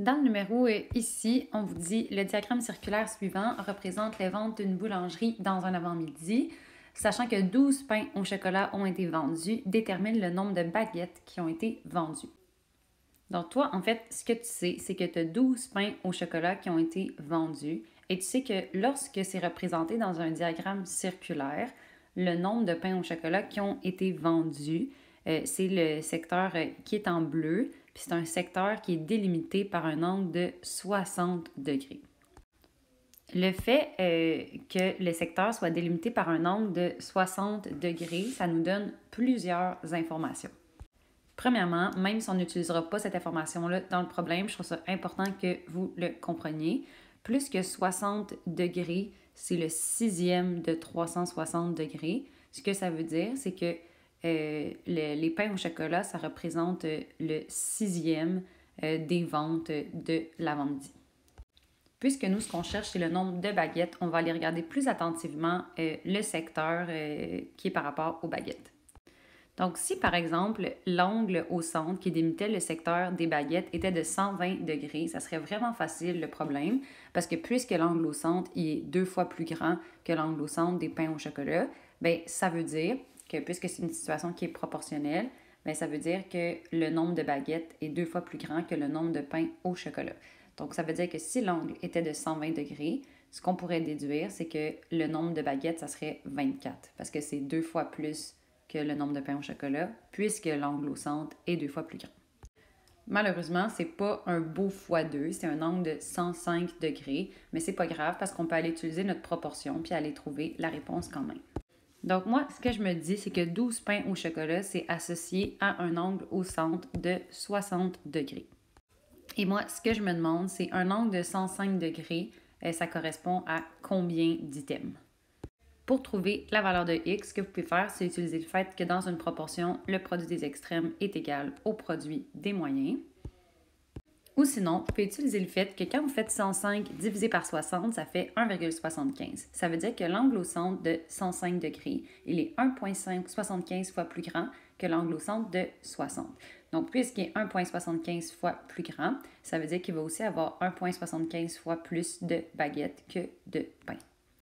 Dans le numéro ici, on vous dit le diagramme circulaire suivant représente les ventes d'une boulangerie dans un avant-midi. Sachant que 12 pains au chocolat ont été vendus, détermine le nombre de baguettes qui ont été vendues. Donc toi, en fait, ce que tu sais, c'est que tu as 12 pains au chocolat qui ont été vendus et tu sais que lorsque c'est représenté dans un diagramme circulaire, le nombre de pains au chocolat qui ont été vendus, c'est le secteur qui est en bleu, puis c'est un secteur qui est délimité par un angle de 60 degrés. Le fait que le secteur soit délimité par un angle de 60 degrés, ça nous donne plusieurs informations. Premièrement, même si on n'utilisera pas cette information-là dans le problème, je trouve ça important que vous le compreniez. Plus que 60 degrés, c'est le sixième de 360 degrés. Ce que ça veut dire, c'est que les pains au chocolat, ça représente le sixième des ventes de l'avant-midi. Puisque nous, ce qu'on cherche, c'est le nombre de baguettes, on va aller regarder plus attentivement le secteur qui est par rapport aux baguettes. Donc, si par exemple, l'angle au centre qui délimitait le secteur des baguettes était de 120 degrés, ça serait vraiment facile le problème, parce que puisque l'angle au centre est 2 fois plus grand que l'angle au centre des pains au chocolat, bien, ça veut dire que puisque c'est une situation qui est proportionnelle, bien, ça veut dire que le nombre de baguettes est 2 fois plus grand que le nombre de pains au chocolat. Donc, ça veut dire que si l'angle était de 120 degrés, ce qu'on pourrait déduire, c'est que le nombre de baguettes, ça serait 24, parce que c'est 2 fois plus que le nombre de pains au chocolat, puisque l'angle au centre est 2 fois plus grand. Malheureusement, c'est pas un beau x2, c'est un angle de 105 degrés, mais c'est pas grave parce qu'on peut aller utiliser notre proportion puis aller trouver la réponse quand même. Donc moi, ce que je me dis, c'est que 12 pains au chocolat, c'est associé à un angle au centre de 60 degrés. Et moi, ce que je me demande, c'est un angle de 105 degrés, ça correspond à combien d'items? Pour trouver la valeur de x, ce que vous pouvez faire, c'est utiliser le fait que dans une proportion, le produit des extrêmes est égal au produit des moyens. Ou sinon, vous pouvez utiliser le fait que quand vous faites 105 divisé par 60, ça fait 1,75. Ça veut dire que l'angle au centre de 105 degrés, il est 1,75 fois plus grand que l'angle au centre de 60. Donc, puisqu'il est 1,75 fois plus grand, ça veut dire qu'il va aussi avoir 1,75 fois plus de baguettes que de pain.